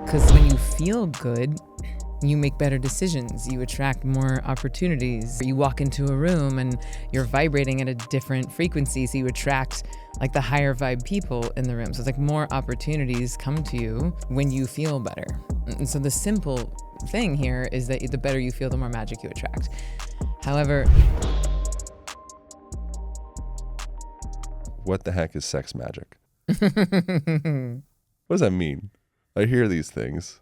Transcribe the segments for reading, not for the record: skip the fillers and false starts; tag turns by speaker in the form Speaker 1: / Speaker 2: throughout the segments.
Speaker 1: Because when you feel good, you make better decisions. You attract more opportunities. You walk into a room and you're vibrating at a different frequency, so you attract like the higher vibe people in the room. So it's like more opportunities come to you when you feel better. And so the simple thing here is that the better you feel, the more magic you attract. However,
Speaker 2: what the heck is sex magic? What does that mean? I hear these things.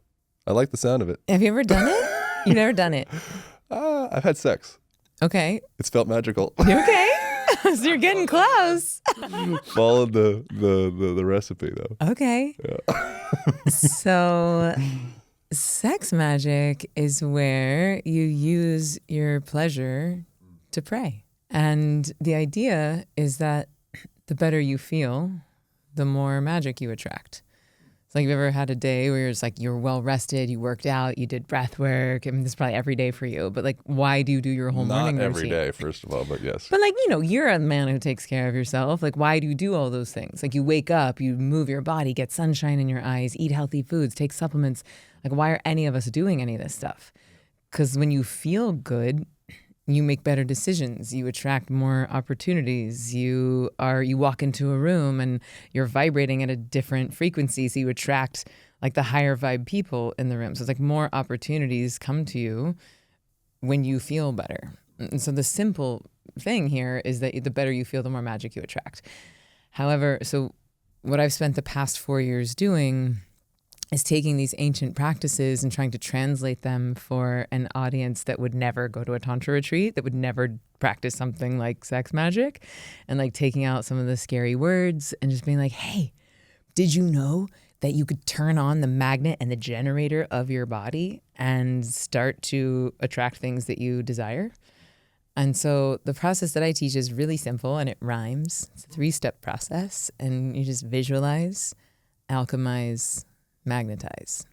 Speaker 2: I like the sound of it.
Speaker 1: Have you ever done it? You've never done it?
Speaker 2: I've had sex.
Speaker 1: Okay.
Speaker 2: It's felt magical.
Speaker 1: Okay. So you're getting close.
Speaker 2: Followed the recipe though.
Speaker 1: Okay.
Speaker 2: Yeah.
Speaker 1: So sex magic is where you use your pleasure to pray. And the idea is that the better you feel, the more magic you attract. Like, you've ever had a day where you're well rested, you worked out, you did breath work. I mean, this is probably every day for you, but like, why do you do your whole morning routine?
Speaker 2: Not every day, first of all, but yes.
Speaker 1: But like, you're a man who takes care of yourself. Like, why do you do all those things? Like, you wake up, you move your body, get sunshine in your eyes, eat healthy foods, take supplements. Like, why are any of us doing any of this stuff? Because when you feel good, you make better decisions. You attract more opportunities. You walk into a room and you're vibrating at a different frequency, so you attract like the higher vibe people in the room. So it's like more opportunities come to you when you feel better. And so the simple thing here is that the better you feel, the more magic you attract. However, so what I've spent the past 4 years doing is taking these ancient practices and trying to translate them for an audience that would never go to a tantra retreat, that would never practice something like sex magic, and like taking out some of the scary words and just being like, hey, did you know that you could turn on the magnet and the generator of your body and start to attract things that you desire? And so the process that I teach is really simple and it rhymes. It's a 3-step process, and you just visualize, alchemize, magnetize.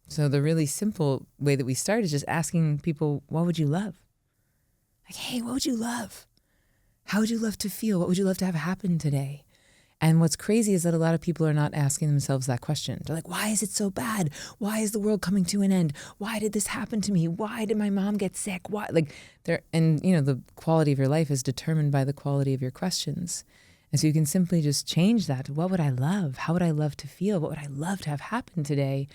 Speaker 1: So the really simple way that we start is just asking people, what would you love? Like, hey, what would you love? How would you love to feel? What would you love to have happen today? And what's crazy is that a lot of people are not asking themselves that question. They're like, why is it so bad? Why is the world coming to an end? Why did this happen to me? Why did my mom get sick? Why? The quality of your life is determined by the quality of your questions. And so you can simply just change that to, what would I love? How would I love to feel? What would I love to have happen today?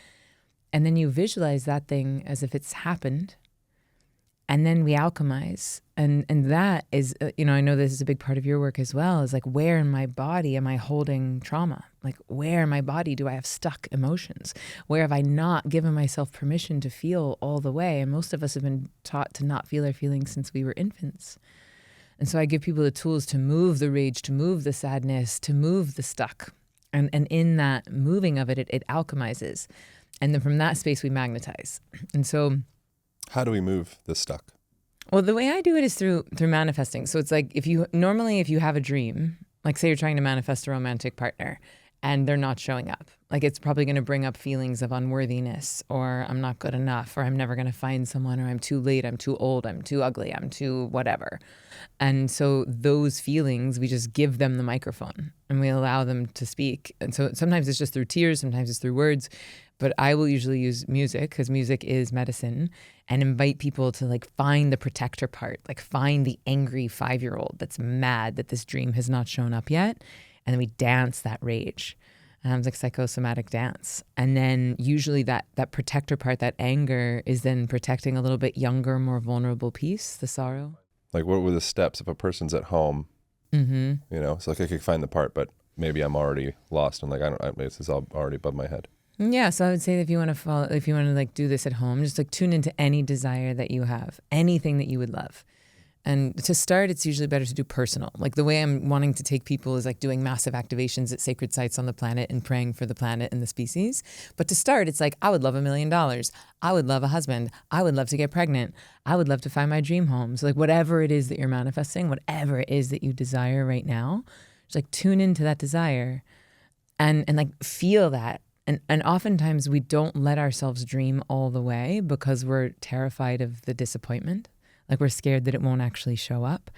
Speaker 1: And then you visualize that thing as if it's happened. And then we alchemize. And that is, I know this is a big part of your work as well, is like, where in my body am I holding trauma? Like, where in my body do I have stuck emotions? Where have I not given myself permission to feel all the way? And most of us have been taught to not feel our feelings since we were infants. And so I give people the tools to move the rage, to move the sadness, to move the stuck. And in that moving of it
Speaker 2: --
Speaker 1: alchemizes. And then from that space, we magnetize. And so,
Speaker 2: how do we move the stuck?
Speaker 1: well, the way I do it is through manifesting. So it's like, if you have a dream, like say you're trying to manifest a romantic partner and they're not showing up, like it's probably going to bring up feelings of unworthiness, or I'm not good enough, or I'm never going to find someone, or I'm too late, I'm too old, I'm too ugly, I'm too whatever. And so those feelings, we just give them the microphone and we allow them to speak. And so sometimes it's just through tears, sometimes it's through words, but I will usually use music, because music is medicine, and invite people to like find the protector part, like find the angry 5-year-old that's mad that this dream has not shown up yet. And then we dance that rage. It's like psychosomatic dance. And then usually that protector part, that anger, is then protecting a little bit younger, more vulnerable piece, the sorrow.
Speaker 2: Like, what were the steps if a person's at home? Mm-hmm. So like I could find the part, but maybe I'm already lost and like this is all already above my head.
Speaker 1: Yeah, so I would say that if you want to like do this at home, just like tune into any desire that you have, anything that you would love. And to start, it's usually better to do personal. Like the way I'm wanting to take people is like doing massive activations at sacred sites on the planet and praying for the planet and the species. But to start, it's like, I would love $1 million. I would love a husband. I would love to get pregnant. I would love to find my dream home. So like whatever it is that you're manifesting, whatever it is that you desire right now, just like tune into that desire and like feel that. And oftentimes we don't let ourselves dream all the way because we're terrified of the disappointment. Like we're scared that it won't actually show up.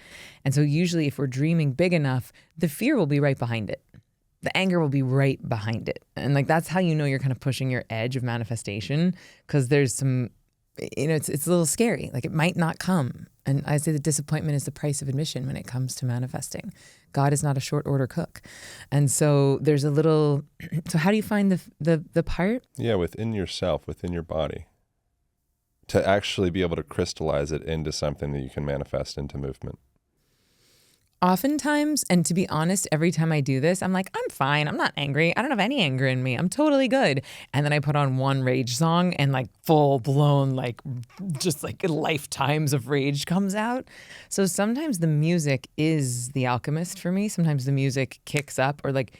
Speaker 1: And so usually if we're dreaming big enough, the fear will be right behind it. the anger will be right behind it. And like, that's how you know you're kind of pushing your edge of manifestation, because there's some, it's a little scary. Like, it might not come. And I say the disappointment is the price of admission when it comes to manifesting. God is not a short order cook. And so there's a little, so how do you find the part?
Speaker 2: Yeah, within yourself, within your body, to actually be able to crystallize it into something that you can manifest into movement.
Speaker 1: Oftentimes, and to be honest, every time I do this, I'm like, I'm fine. I'm not angry. I don't have any anger in me. I'm totally good. And then I put on one rage song and like full blown, like just like lifetimes of rage comes out. So sometimes the music is the alchemist for me. Sometimes the music kicks up, or like,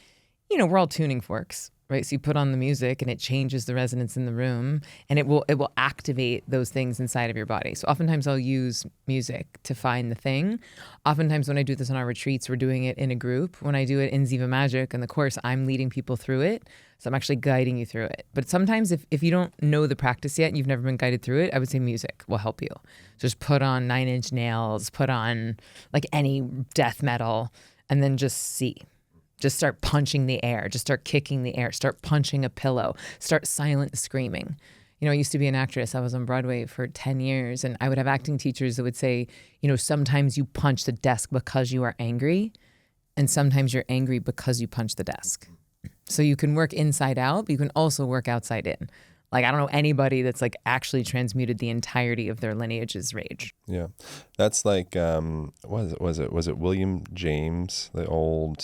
Speaker 1: we're all tuning forks. Right. So you put on the music and it changes the resonance in the room, and it will activate those things inside of your body. So oftentimes I'll use music to find the thing. Oftentimes when I do this on our retreats, we're doing it in a group. When I do it in Ziva Magic and the course, I'm leading people through it. So I'm actually guiding you through it. But sometimes if you don't know the practice yet and you've never been guided through it, I would say music will help you. Just put on 9 Inch Nails, put on like any death metal, and then just see. Just start punching the air. Just start kicking the air. Start punching a pillow. Start silent screaming. I used to be an actress. I was on Broadway for 10 years, and I would have acting teachers that would say, sometimes you punch the desk because you are angry, and sometimes you're angry because you punch the desk. So you can work inside out, but you can also work outside in. Like, I don't know anybody that's like actually transmuted the entirety of their lineage's rage.
Speaker 2: Yeah. That's like, was it William James, the old,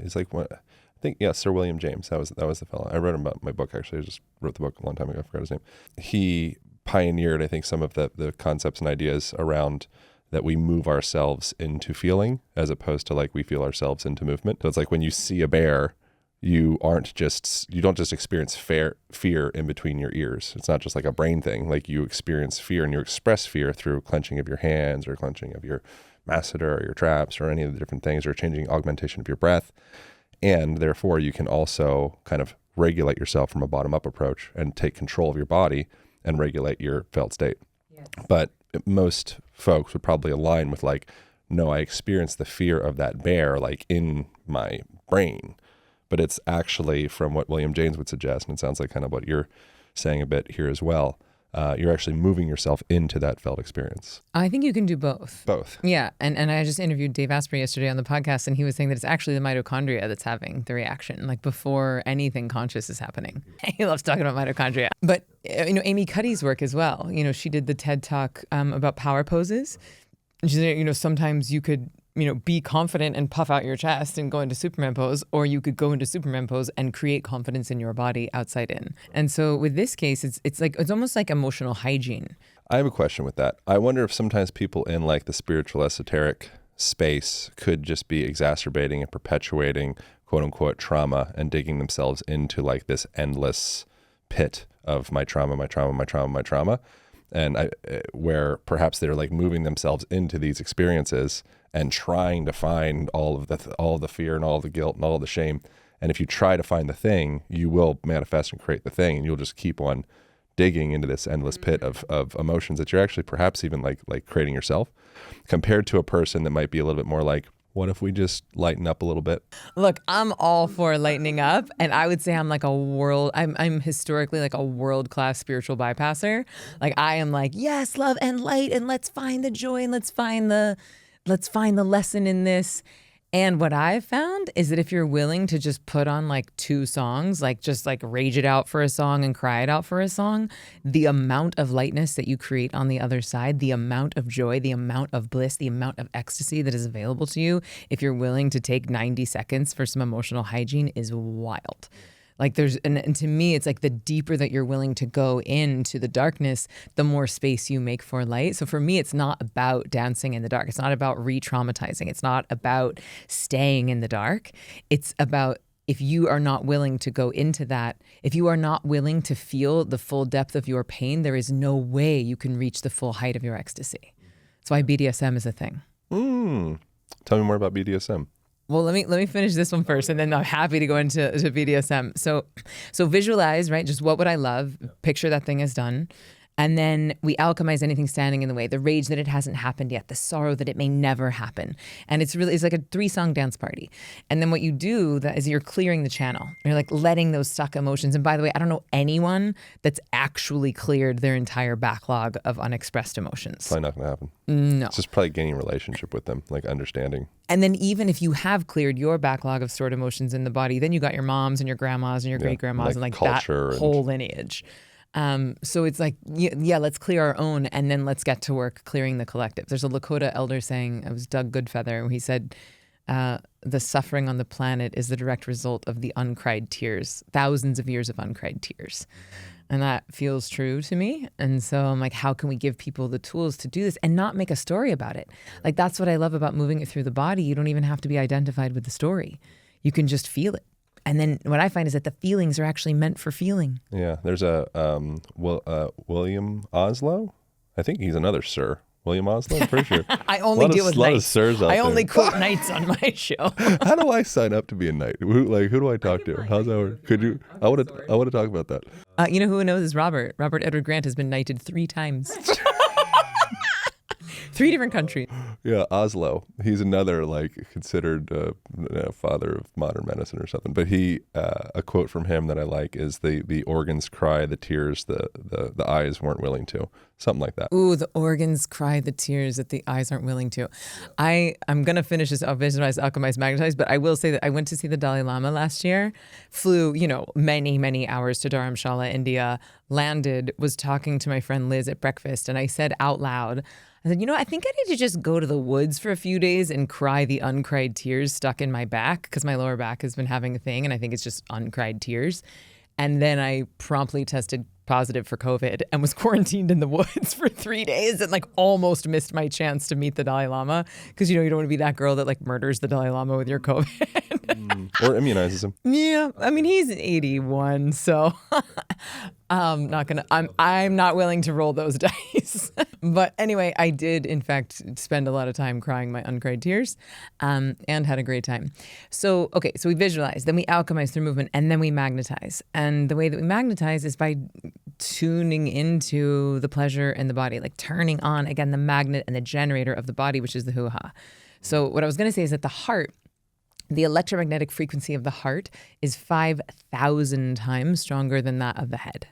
Speaker 2: he's like, what, I think, yeah, Sir William James. That was the fellow. I read about my book, actually. I just wrote the book a long time ago. I forgot his name. He pioneered, I think, some of the concepts and ideas around that we move ourselves into feeling as opposed to like we feel ourselves into movement. So it's like when you see a bear, you don't just experience fear in between your ears. It's not just like a brain thing. Like, you experience fear and you express fear through clenching of your hands or clenching of your masseter or your traps or any of the different things, or changing augmentation of your breath. And therefore you can also kind of regulate yourself from a bottom up approach and take control of your body and regulate your felt state. Yes. But most folks would probably align with like, no, I experience the fear of that bear like in my brain. But it's actually from what William James would suggest, and it sounds like kind of what you're saying a bit here as well. You're actually moving yourself into that felt experience.
Speaker 1: I think you can do both.
Speaker 2: Both.
Speaker 1: Yeah. And I just interviewed Dave Asprey yesterday on the podcast, and he was saying that it's actually the mitochondria that's having the reaction, like before anything conscious is happening. He loves talking about mitochondria. But, Amy Cuddy's work as well. She did the TED Talk about power poses. She said, sometimes you could, be confident and puff out your chest and go into Superman pose, or you could go into Superman pose and create confidence in your body outside in. And so with this case, it's almost like emotional hygiene.
Speaker 2: I have a question with that. I wonder if sometimes people in like the spiritual esoteric space could just be exacerbating and perpetuating quote unquote trauma and digging themselves into like this endless pit of my trauma. And where perhaps they're like moving themselves into these experiences and trying to find all of the fear and all the guilt and all the shame. And if you try to find the thing, you will manifest and create the thing, and you'll just keep on digging into this endless pit of emotions that you're actually perhaps even like creating yourself, compared to a person that might be a little bit more like, what if we just lighten up a little bit?
Speaker 1: Look, I'm all for lightening up. And I would say I'm like I'm historically like a world-class spiritual bypasser. Like, I am like, yes, love and light, and let's find the joy, and let's find the lesson in this. And what I've found is that if you're willing to just put on like 2 songs, like just like rage it out for a song and cry it out for a song, the amount of lightness that you create on the other side, the amount of joy, the amount of bliss, the amount of ecstasy that is available to you if you're willing to take 90 seconds for some emotional hygiene is wild. Like and to me, it's like the deeper that you're willing to go into the darkness, the more space you make for light. So for me, it's not about dancing in the dark. It's not about re-traumatizing. It's not about staying in the dark. It's about, if you are not willing to go into that, if you are not willing to feel the full depth of your pain, there is no way you can reach the full height of your ecstasy. That's why BDSM is a thing.
Speaker 2: Tell me more about BDSM.
Speaker 1: Well, let me finish this one first, and then I'm happy to go into BDSM. So visualize, right? Just what would I love? Picture that thing is done. And then we alchemize anything standing in the way, the rage that it hasn't happened yet, the sorrow that it may never happen. And it's like a 3-song dance party. And then what you do is you're clearing the channel. You're like letting those stuck emotions. And by the way, I don't know anyone that's actually cleared their entire backlog of unexpressed emotions.
Speaker 2: Probably not going to happen.
Speaker 1: No.
Speaker 2: It's just probably gaining relationship with them, like understanding.
Speaker 1: And then even if you have cleared your backlog of stored emotions in the body, then you got your moms and your grandmas and your great grandmas and like that whole lineage. So it's like, yeah, let's clear our own and then let's get to work clearing the collective. There's a Lakota elder saying, it was Doug Goodfeather, where he said, the suffering on the planet is the direct result of the uncried tears, thousands of years of uncried tears. And that feels true to me. And so I'm like, how can we give people the tools to do this and not make a story about it? Like, that's what I love about moving it through the body. You don't even have to be identified with the story. You can just feel it. And then what I find is that the feelings are actually meant for feeling.
Speaker 2: Yeah. There's a William Oslo. I think he's another Sir. William Oslo, I'm pretty sure.
Speaker 1: I only deal with knights.
Speaker 2: I
Speaker 1: only quote knights on my show.
Speaker 2: How do I sign up to be a knight? Who do I talk to? How's that work? Could you? I want to talk about that.
Speaker 1: You know who knows is Robert. Robert Edward Grant has been knighted 3 times. 3 different countries.
Speaker 2: Yeah, Oslo. He's another considered father of modern medicine or something. But a quote from him that I like is the organs cry the tears the eyes weren't willing to. Something like that.
Speaker 1: Ooh, the organs cry the tears that the eyes aren't willing to. I'm going to finish this Visualize, Alchemize, Magnetize, but I will say that I went to see the Dalai Lama last year, flew, many, many hours to Dharamshala, India, landed, was talking to my friend Liz at breakfast, and I said out loud, I said, I think I need to just go to the woods for a few days and cry the uncried tears stuck in my back, because my lower back has been having a thing, and I think it's just uncried tears. And then I promptly tested positive for COVID and was quarantined in the woods for 3 days and almost missed my chance to meet the Dalai Lama, because you don't want to be that girl that murders the Dalai Lama with your COVID.
Speaker 2: Or immunizes him.
Speaker 1: Yeah, I mean, he's 81, so I'm not willing to roll those dice. But anyway, I did in fact spend a lot of time crying my uncried tears, and had a great time. So we visualize, then we alchemize through movement, and then we magnetize. And the way that we magnetize is by tuning into the pleasure in the body, turning on again the magnet and the generator of the body, which is the hoo-ha. So what I was going to say is that the heart, the electromagnetic frequency of the heart is 5,000 times stronger than that of the head.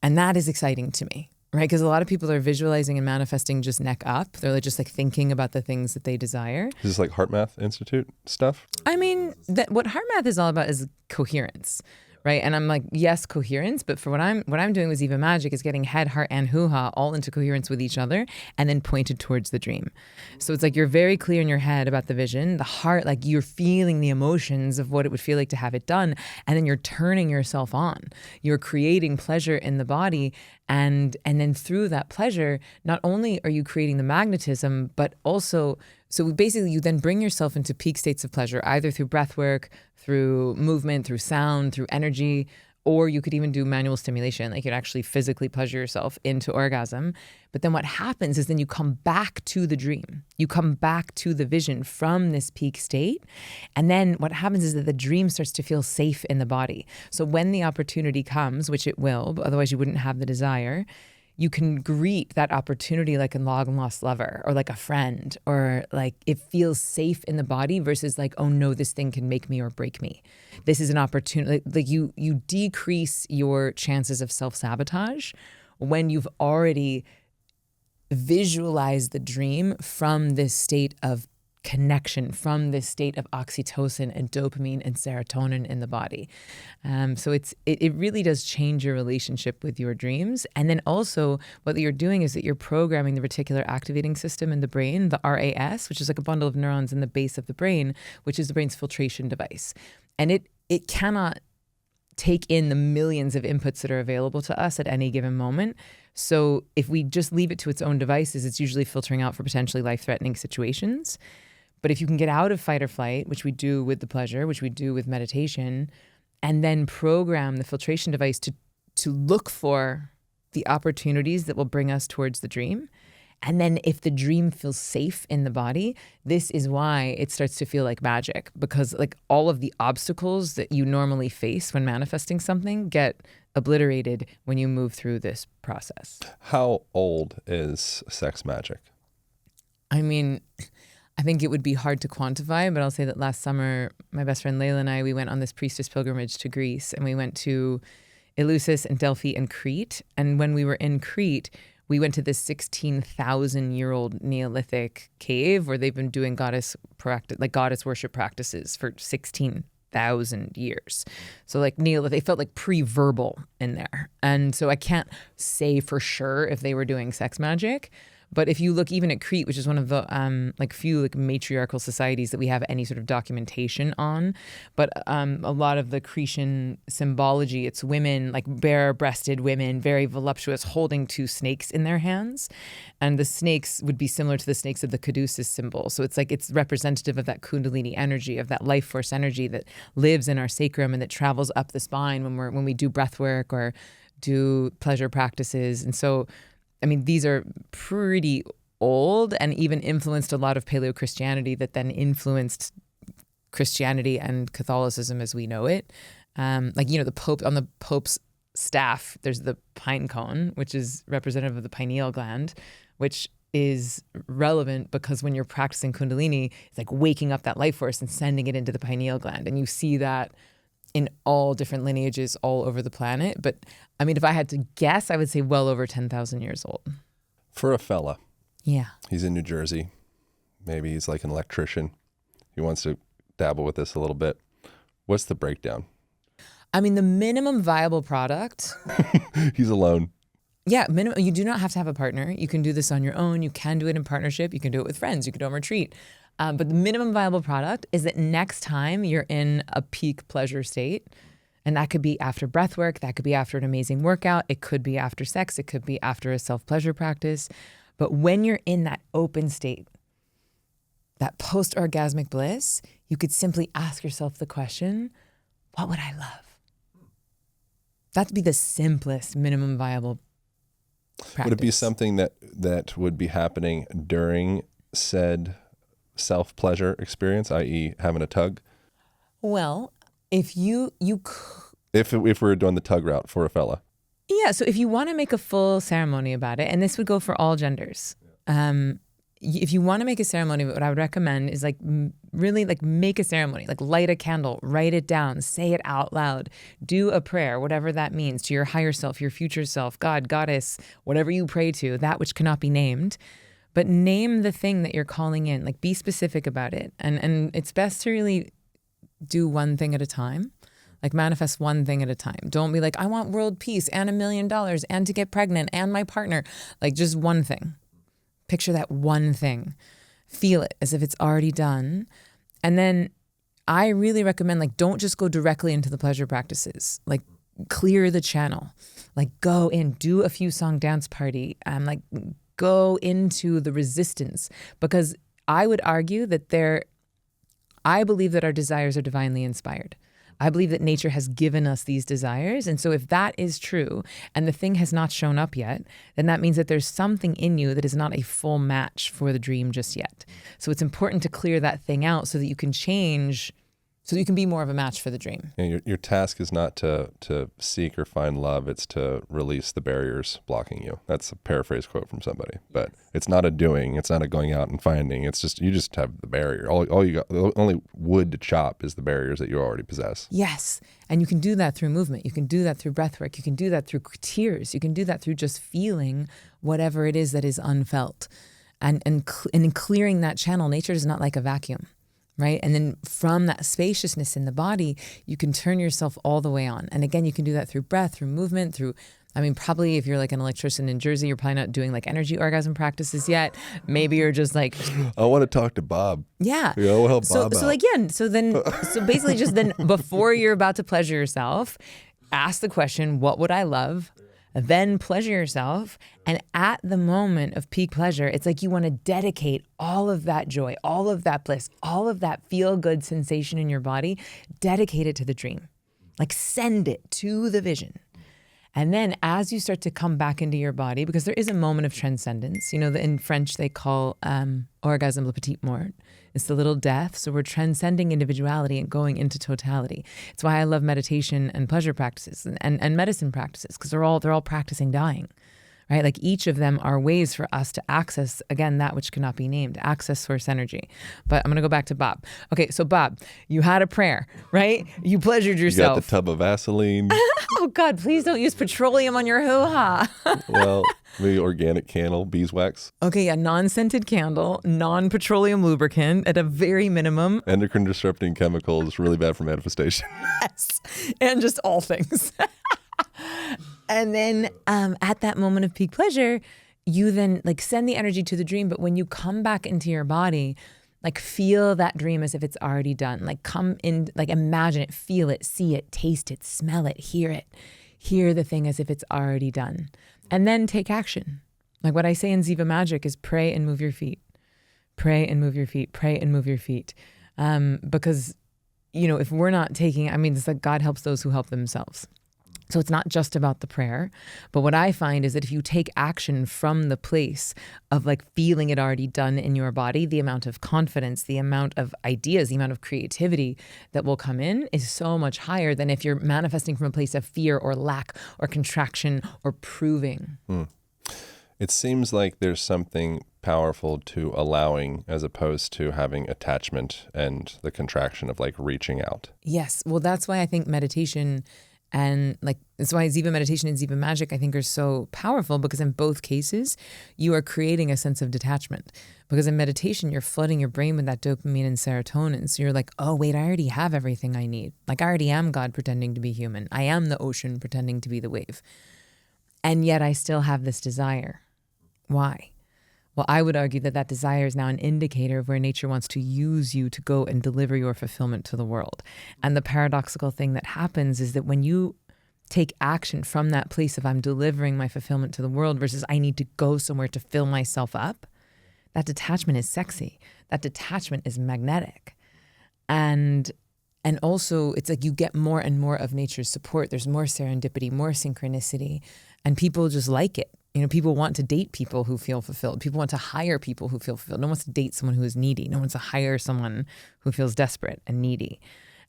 Speaker 1: And that is exciting to me, right? Because a lot of people are visualizing and manifesting just neck up. They're just thinking about the things that they desire.
Speaker 2: Is this Heart Math Institute stuff?
Speaker 1: I mean, what Heart Math is all about is coherence. Right. And I'm like, yes, coherence. But for what I'm doing with Ziva Magic is getting head, heart, and hoo-ha all into coherence with each other and then pointed towards the dream. So it's you're very clear in your head about the vision. The heart, you're feeling the emotions of what it would feel like to have it done. And then you're turning yourself on. You're creating pleasure in the body. And then through that pleasure, not only are you creating the magnetism, but also, so basically you then bring yourself into peak states of pleasure, either through breath work, through movement, through sound, through energy, or you could even do manual stimulation. You'd actually physically pleasure yourself into orgasm. But then what happens is then you come back to the dream. You come back to the vision from this peak state. And then what happens is that the dream starts to feel safe in the body. So when the opportunity comes, which it will, but otherwise you wouldn't have the desire, you can greet that opportunity like a long lost lover or like a friend, or it feels safe in the body versus oh no, this thing can make me or break me. This is an opportunity. You decrease your chances of self-sabotage when you've already visualized the dream from this state of connection, from this state of oxytocin and dopamine and serotonin in the body. So it really does change your relationship with your dreams. And then also what you're doing is that you're programming the reticular activating system in the brain, the RAS, which is a bundle of neurons in the base of the brain, which is the brain's filtration device. And it cannot take in the millions of inputs that are available to us at any given moment. So if we just leave it to its own devices, it's usually filtering out for potentially life-threatening situations. But if you can get out of fight or flight, which we do with the pleasure, which we do with meditation, and then program the filtration device to look for the opportunities that will bring us towards the dream, And then if the dream feels safe in the body, this is why it starts to feel like magic, because like all of the obstacles that you normally face when manifesting something get obliterated when you move through this process.
Speaker 2: How old is sex magic?
Speaker 1: I mean, I think it would be hard to quantify, but I'll say that last summer, my best friend Layla and I, we went on this priestess pilgrimage to Greece, and we went to Eleusis and Delphi and Crete. And when we were in Crete, we went to this 16,000-year-old Neolithic cave where they've been doing goddess worship practices for 16,000 years. So like Neolithic, they felt like pre-verbal in there. And so I can't say for sure if they were doing sex magic. But if you look even at Crete, which is one of the few matriarchal societies that we have any sort of documentation on, but a lot of the Cretan symbology, it's women, like bare-breasted women, very voluptuous, holding two snakes in their hands. And the snakes would be similar to the snakes of the caduceus symbol. So it's like it's representative of that kundalini energy, of that life force energy that lives in our sacrum and that travels up the spine when we do breath work or do pleasure practices. And so I mean, these are pretty old and even influenced a lot of Paleo-Christianity that then influenced Christianity and Catholicism as we know it. The Pope, on the Pope's staff, there's the pine cone, which is representative of the pineal gland, which is relevant because when you're practicing Kundalini, it's like waking up that life force and sending it into the pineal gland. And you see that in all different lineages all over the planet. But I mean, if I had to guess, I would say well over 10,000 years old.
Speaker 2: For a fella.
Speaker 1: Yeah.
Speaker 2: He's in New Jersey. Maybe he's like an electrician. He wants to dabble with this a little bit. What's the breakdown?
Speaker 1: I mean, the minimum viable product.
Speaker 2: He's alone.
Speaker 1: Yeah, minimum. You do not have to have a partner. You can do this on your own. You can do it in partnership. You can do it with friends. You can do it on retreat. But the minimum viable product is that next time you're in a peak pleasure state, and that could be after breath work, that could be after an amazing workout, it could be after sex, it could be after a self-pleasure practice. But when you're in that open state, that post-orgasmic bliss, you could simply ask yourself the question, what would I love? That'd be the simplest minimum viable practice.
Speaker 2: Would it be something that would be happening during said self-pleasure experience, i.e. having a tug?
Speaker 1: Well, if
Speaker 2: if we're doing the tug route for a fella.
Speaker 1: Yeah, so if you want to make a full ceremony about it, and this would go for all genders, if you want to make a ceremony, what I would recommend is really make a ceremony, light a candle, write it down, say it out loud, do a prayer, whatever that means, to your higher self, your future self, God, goddess, whatever you pray to, that which cannot be named. But name the thing that you're calling in, be specific about it. And it's best to really do one thing at a time, manifest one thing at a time. Don't be I want world peace and $1 million and to get pregnant and my partner, just one thing. Picture that one thing, feel it as if it's already done. And then I really recommend, don't just go directly into the pleasure practices, clear the channel, go in, do a few song dance party, go into the resistance, because I would argue that I believe that our desires are divinely inspired. I believe that nature has given us these desires. And so if that is true and the thing has not shown up yet, then that means that there's something in you that is not a full match for the dream just yet. So it's important to clear that thing out so that you can change, so that you can be more of a match for the dream.
Speaker 2: And your task is not to seek or find love, it's to release the barriers blocking you. That's a paraphrase quote from somebody. But it's not a doing, it's not a going out and finding. It's just, you just have the barrier. All you got, the only wood to chop is the barriers that you already possess.
Speaker 1: Yes. And you can do that through movement. You can do that through breath work. You can do that through tears. You can do that through just feeling whatever it is that is unfelt. And in clearing that channel, nature is not like a vacuum. Right? And then from that spaciousness in the body, you can turn yourself all the way on. And again, you can do that through breath, through movement, probably if you're an electrician in Jersey, you're probably not doing energy orgasm practices yet. Maybe you're just
Speaker 2: I want to talk to Bob.
Speaker 1: Yeah.
Speaker 2: We'll help Bob out.
Speaker 1: So basically just then before you're about to pleasure yourself, ask the question, what would I love? Then pleasure yourself. And at the moment of peak pleasure, it's you want to dedicate all of that joy, all of that bliss, all of that feel-good sensation in your body, dedicate it to the dream. Send it to the vision. And then as you start to come back into your body, because there is a moment of transcendence, in French they call orgasme le petit mort. It's the little death. So we're transcending individuality and going into totality. It's why I love meditation and pleasure practices and medicine practices, because they're all practicing dying. Right? Like each of them are ways for us to access, again, that which cannot be named, access source energy. But I'm going to go back to Bob. Okay, so Bob, you had a prayer, right? You pleasured yourself.
Speaker 2: You got the tub of Vaseline.
Speaker 1: Oh God, please don't use petroleum on your hoo-ha.
Speaker 2: Well, maybe organic candle, beeswax.
Speaker 1: Okay, a non-scented candle, non-petroleum lubricant at a very minimum.
Speaker 2: Endocrine disrupting chemicals, really bad for manifestation.
Speaker 1: Yes, and just all things. And then at that moment of peak pleasure, you then send the energy to the dream. But when you come back into your body, feel that dream as if it's already done. Come in, imagine it, feel it, see it, taste it, smell it, hear it. Hear the thing as if it's already done. And then take action. What I say in Ziva Magic is pray and move your feet. Pray and move your feet. Pray and move your feet. Because, if we're not taking, it's like God helps those who help themselves. So it's not just about the prayer, but what I find is that if you take action from the place of feeling it already done in your body, the amount of confidence, the amount of ideas, the amount of creativity that will come in is so much higher than if you're manifesting from a place of fear or lack or contraction or proving.
Speaker 2: It seems like there's something powerful to allowing as opposed to having attachment and the contraction of reaching out.
Speaker 1: Yes. Well, that's why I think meditation and that's why Ziva meditation and Ziva magic, I think, are so powerful, because in both cases, you are creating a sense of detachment. Because in meditation, you're flooding your brain with that dopamine and serotonin. So you're like, oh, wait, I already have everything I need. I already am God pretending to be human. I am the ocean pretending to be the wave. And yet I still have this desire. Why? Well, I would argue that desire is now an indicator of where nature wants to use you to go and deliver your fulfillment to the world. And the paradoxical thing that happens is that when you take action from that place of I'm delivering my fulfillment to the world versus I need to go somewhere to fill myself up, that detachment is sexy. That detachment is magnetic. And also it's you get more and more of nature's support. There's more serendipity, more synchronicity, and people just like it. People want to date people who feel fulfilled. People want to hire people who feel fulfilled. No one wants to date someone who is needy. No one wants to hire someone who feels desperate and needy.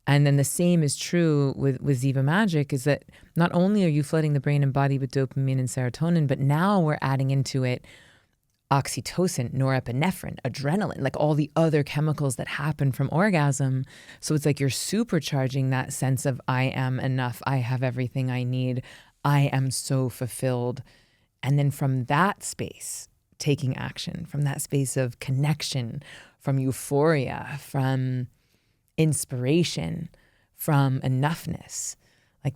Speaker 1: And then the same is true with Ziva Magic, is that not only are you flooding the brain and body with dopamine and serotonin, but now we're adding into it oxytocin, norepinephrine, adrenaline, all the other chemicals that happen from orgasm. So it's you're supercharging that sense of I am enough. I have everything I need. I am so fulfilled. And then from that space, taking action, from that space of connection, from euphoria, from inspiration, from enoughness,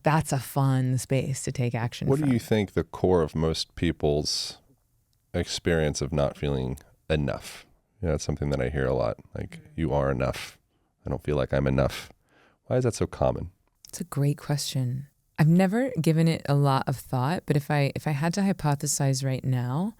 Speaker 1: that's a fun space to take action from.
Speaker 2: What do you think the core of most people's experience of not feeling enough? It's something that I hear a lot. You are enough. I don't feel like I'm enough. Why is that so common?
Speaker 1: It's a great question. I've never given it a lot of thought, but if I had to hypothesize right now,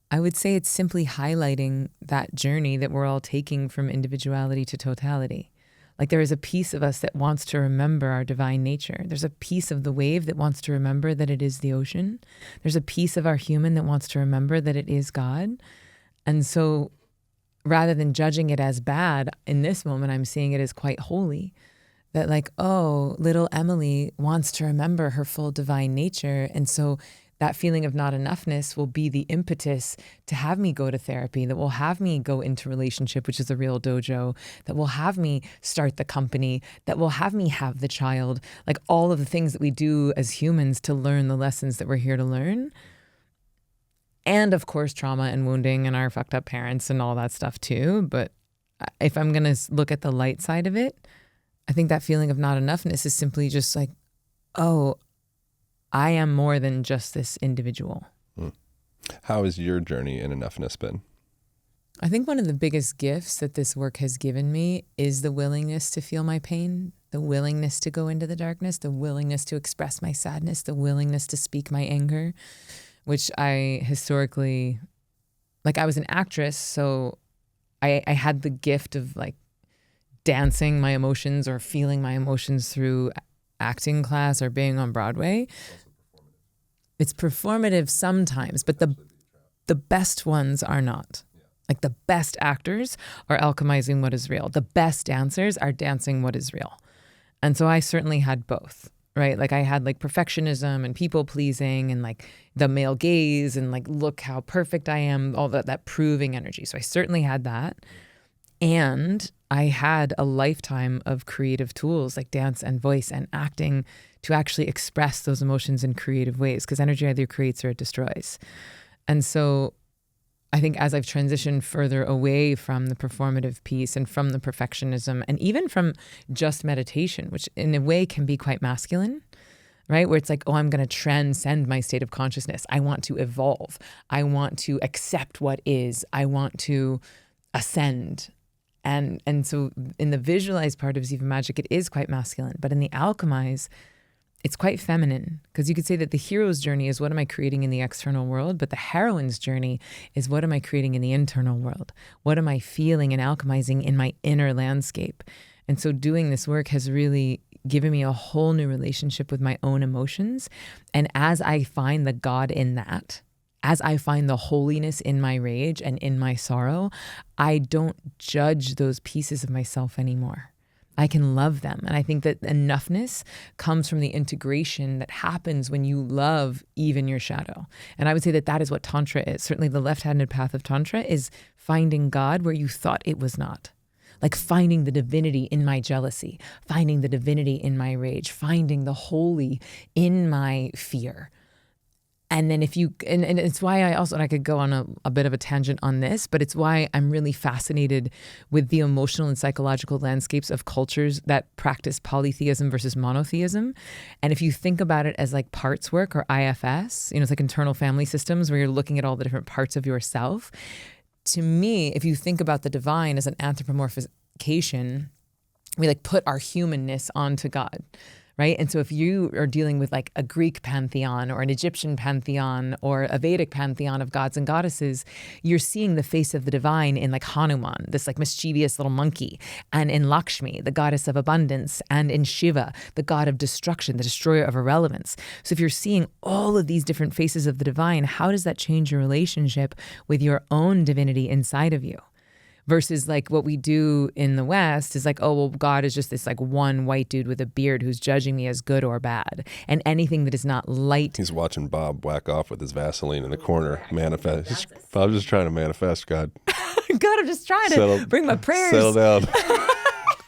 Speaker 1: I would say it's simply highlighting that journey that we're all taking from individuality to totality. There is a piece of us that wants to remember our divine nature. There's a piece of the wave that wants to remember that it is the ocean. There's a piece of our human that wants to remember that it is God. And so rather than judging it as bad, in this moment, I'm seeing it as quite holy. That oh, little Emily wants to remember her full divine nature. And so that feeling of not enoughness will be the impetus to have me go to therapy, that will have me go into relationship, which is the real dojo, that will have me start the company, that will have me have the child, all of the things that we do as humans to learn the lessons that we're here to learn. And of course, trauma and wounding and our fucked up parents and all that stuff too. But if I'm going to look at the light side of it, I think that feeling of not enoughness is simply just oh, I am more than just this individual.
Speaker 2: How has your journey in enoughness been?
Speaker 1: I think one of the biggest gifts that this work has given me is the willingness to feel my pain, the willingness to go into the darkness, the willingness to express my sadness, the willingness to speak my anger, which I historically, I was an actress, so I had the gift of dancing my emotions or feeling my emotions through acting class or being on Broadway. It's performative sometimes, but the best ones are not. Like the best actors are alchemizing what is real. The best dancers are dancing what is real. And so I certainly had both, right? Like I had like perfectionism and people pleasing and like the male gaze and like, look how perfect I am, all that proving energy. So I certainly had that. And I had a lifetime of creative tools like dance and voice and acting to actually express those emotions in creative ways, because energy either creates or it destroys. And so I think as I've transitioned further away from the performative piece and from the perfectionism and even from just meditation, which in a way can be quite masculine, right? Where it's like, oh, I'm going to transcend my state of consciousness. I want to evolve. I want to accept what is. I want to ascend. And so in the visualized part of Ziva magic, it is quite masculine. But in the alchemize, it's quite feminine, because you could say that the hero's journey is what am I creating in the external world, but the heroine's journey is what am I creating in the internal world? What am I feeling and alchemizing in my inner landscape? And so doing this work has really given me a whole new relationship with my own emotions. And as I find the God in that, as I find the holiness in my rage and in my sorrow, I don't judge those pieces of myself anymore. I can love them. And I think that enoughness comes from the integration that happens when you love even your shadow. And I would say that that is what Tantra is. Certainly the left-handed path of Tantra is finding God where you thought it was not. Like finding the divinity in my jealousy, finding the divinity in my rage, finding the holy in my fear. And then if you, and it's why I also, and I could go on a bit of a tangent on this, but it's why I'm really fascinated with the emotional and psychological landscapes of cultures that practice polytheism versus monotheism. And if you think about it as like parts work or IFS, it's like internal family systems where you're looking at all the different parts of yourself. To me, if you think about the divine as an anthropomorphication, we like put our humanness onto God. Right? And so if you are dealing with like a Greek pantheon or an Egyptian pantheon or a Vedic pantheon of gods and goddesses, you're seeing the face of the divine in like Hanuman, this like mischievous little monkey, and in Lakshmi, the goddess of abundance, and in Shiva, the god of destruction, the destroyer of irrelevance. So if you're seeing all of these different faces of the divine, how does that change your relationship with your own divinity inside of you? Versus like what we do in the West is like, oh, well, God is just this like one white dude with a beard who's judging me as good or bad. And anything that is not light.
Speaker 2: He's watching Bob whack off with his Vaseline in the corner, manifest. Bob's just trying to manifest God.
Speaker 1: God, I'm just trying to bring my prayers.
Speaker 2: Settle down.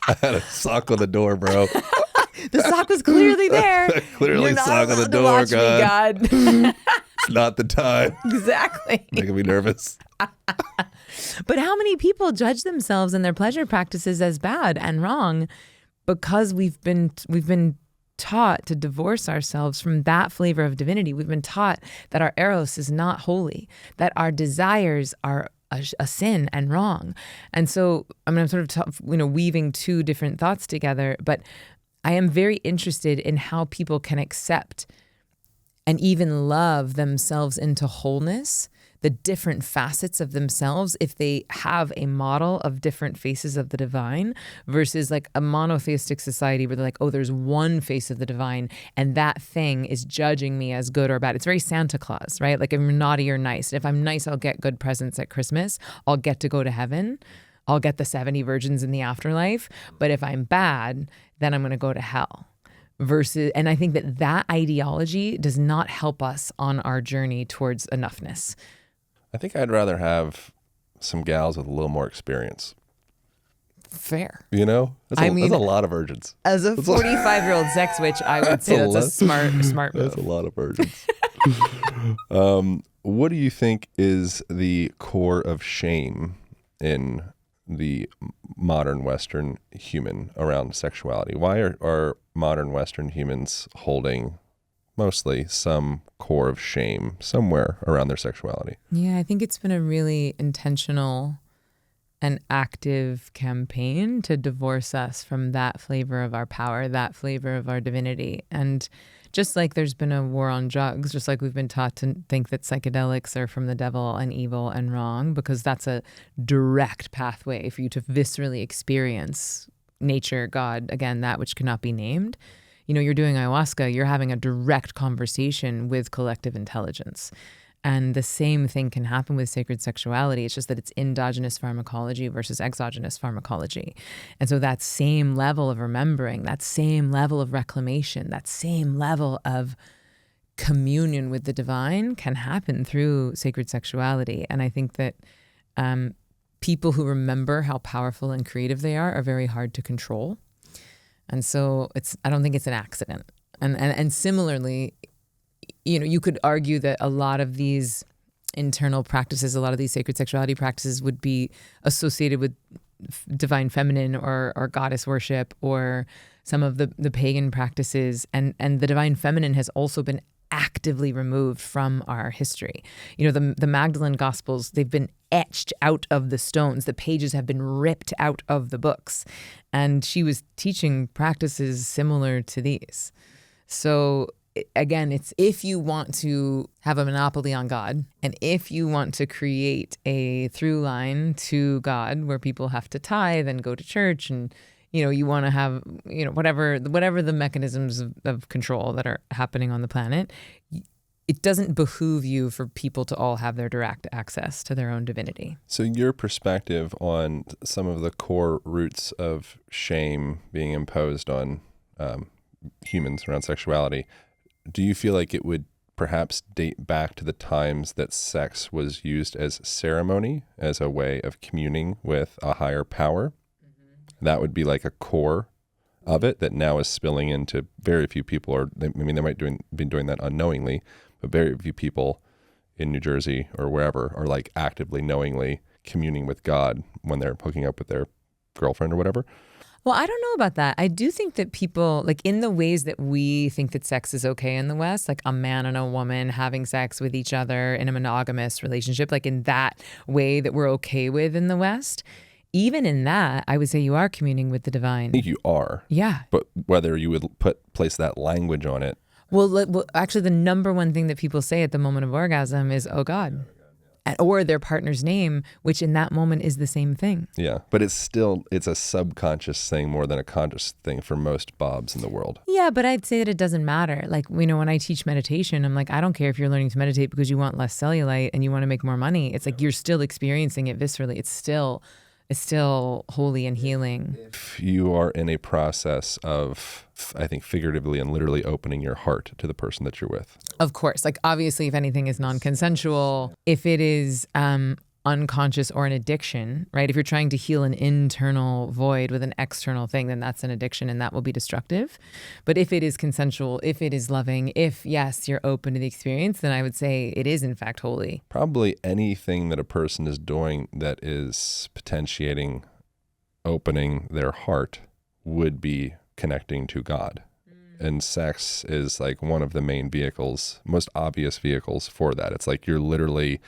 Speaker 2: I had a sock on the door, bro.
Speaker 1: The sock was clearly there.
Speaker 2: Clearly sock on the door, God. It's not the time.
Speaker 1: Exactly.
Speaker 2: Making me nervous.
Speaker 1: But how many people judge themselves and their pleasure practices as bad and wrong because we've been taught to divorce ourselves from that flavor of divinity. We've been taught that our eros is not holy, that our desires are a sin and wrong. And so, I mean, I'm sort of weaving two different thoughts together, but I am very interested in how people can accept and even love themselves into wholeness, the different facets of themselves, if they have a model of different faces of the divine versus like a monotheistic society where they're like, oh, there's one face of the divine and that thing is judging me as good or bad. It's very Santa Claus, right? Like if I'm naughty or nice. If I'm nice, I'll get good presents at Christmas. I'll get to go to heaven. I'll get the 70 virgins in the afterlife. But if I'm bad, then I'm going to go to hell. And I think that ideology does not help us on our journey towards enoughness.
Speaker 2: I think I'd rather have some gals with a little more experience.
Speaker 1: Fair.
Speaker 2: That's a lot of virgins.
Speaker 1: As a 45-year-old sex witch, I would say that's a smart move.
Speaker 2: That's a lot of virgins. What do you think is the core of shame in the modern Western human around sexuality? Why are modern Western humans holding mostly some core of shame somewhere around their sexuality?
Speaker 1: Yeah, I think it's been a really intentional and active campaign to divorce us from that flavor of our power, that flavor of our divinity. And just like there's been a war on drugs, just like we've been taught to think that psychedelics are from the devil and evil and wrong, because that's a direct pathway for you to viscerally experience nature, God, again, that which cannot be named. you're doing ayahuasca, you're having a direct conversation with collective intelligence. And the same thing can happen with sacred sexuality. It's just that it's endogenous pharmacology versus exogenous pharmacology. And so that same level of remembering, that same level of reclamation, that same level of communion with the divine can happen through sacred sexuality. And I think that people who remember how powerful and creative they are very hard to control. And so I don't think it's an accident. And similarly, you could argue that a lot of these internal practices, a lot of these sacred sexuality practices would be associated with divine feminine or goddess worship or some of the pagan practices. And the divine feminine has also been actively removed from our history. The Magdalene Gospels, they've been etched out of the stones. The pages have been ripped out of the books. And she was teaching practices similar to these. So again, it's if you want to have a monopoly on God, and if you want to create a through line to God where people have to tithe and go to church, and you want to have whatever the mechanisms of control that are happening on the planet, it doesn't behoove you for people to all have their direct access to their own divinity.
Speaker 2: So your perspective on some of the core roots of shame being imposed on humans around sexuality, do you feel like it would perhaps date back to the times that sex was used as ceremony, as a way of communing with a higher power? Mm-hmm. That would be like a core of it that now is spilling into very few people, they might been doing that unknowingly, but very few people in New Jersey or wherever are like actively, knowingly communing with God when they're hooking up with their girlfriend or whatever.
Speaker 1: Well, I don't know about that. I do think that people, like in the ways that we think that sex is okay in the West, like a man and a woman having sex with each other in a monogamous relationship, like in that way that we're okay with in the West, even in that, I would say you are communing with the divine.
Speaker 2: I think you are.
Speaker 1: Yeah.
Speaker 2: But whether you would place that language on it.
Speaker 1: Well, actually, the number one thing that people say at the moment of orgasm is, oh God. Or their partner's name, which in that moment is the same thing.
Speaker 2: Yeah, but it's a subconscious thing more than a conscious thing for most Bobs in the world.
Speaker 1: Yeah, but I'd say that it doesn't matter. Like, when I teach meditation, I'm like, I don't care if you're learning to meditate because you want less cellulite and you want to make more money. It's like you're still experiencing it viscerally. It's still holy and healing.
Speaker 2: If you are in a process of, I think, figuratively and literally opening your heart to the person that you're with.
Speaker 1: Of course. Like, obviously, if anything is non-consensual, if it is unconscious or an addiction, right? If you're trying to heal an internal void with an external thing, then that's an addiction and that will be destructive. But if it is consensual, if it is loving, if, yes, you're open to the experience, then I would say it is, in fact, holy. Probably
Speaker 2: anything that a person is doing that is potentiating opening their heart would be connecting to God. And sex is like one of the main vehicles, most obvious vehicles for that. It's like you're literally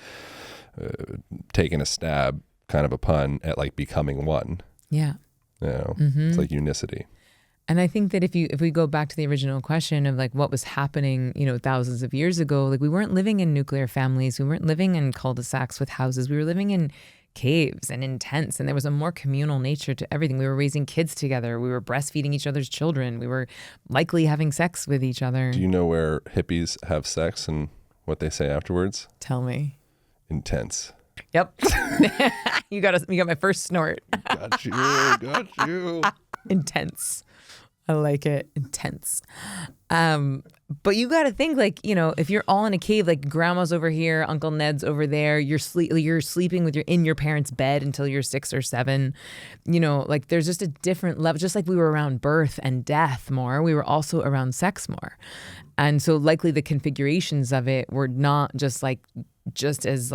Speaker 2: taking a stab, kind of a pun, at like becoming one.
Speaker 1: Yeah.
Speaker 2: It's like unicity.
Speaker 1: And I think that if we go back to the original question of like what was happening, thousands of years ago, like we weren't living in nuclear families. We weren't living in cul-de-sacs with houses. We were living in caves and in tents, and there was a more communal nature to everything. We were raising kids together. We were breastfeeding each other's children. We were likely having sex with each other.
Speaker 2: Do you know where hippies have sex and what they say afterwards?
Speaker 1: Tell me.
Speaker 2: Intense.
Speaker 1: Yep. You got my first snort.
Speaker 2: Got you.
Speaker 1: Intense. I like it. Intense. But you got to think like, if you're all in a cave, like grandma's over here, Uncle Ned's over there, you're sleeping in your parents' bed until you're 6 or 7, like there's just a different level, just like we were around birth and death more, we were also around sex more. And so likely the configurations of it were not just as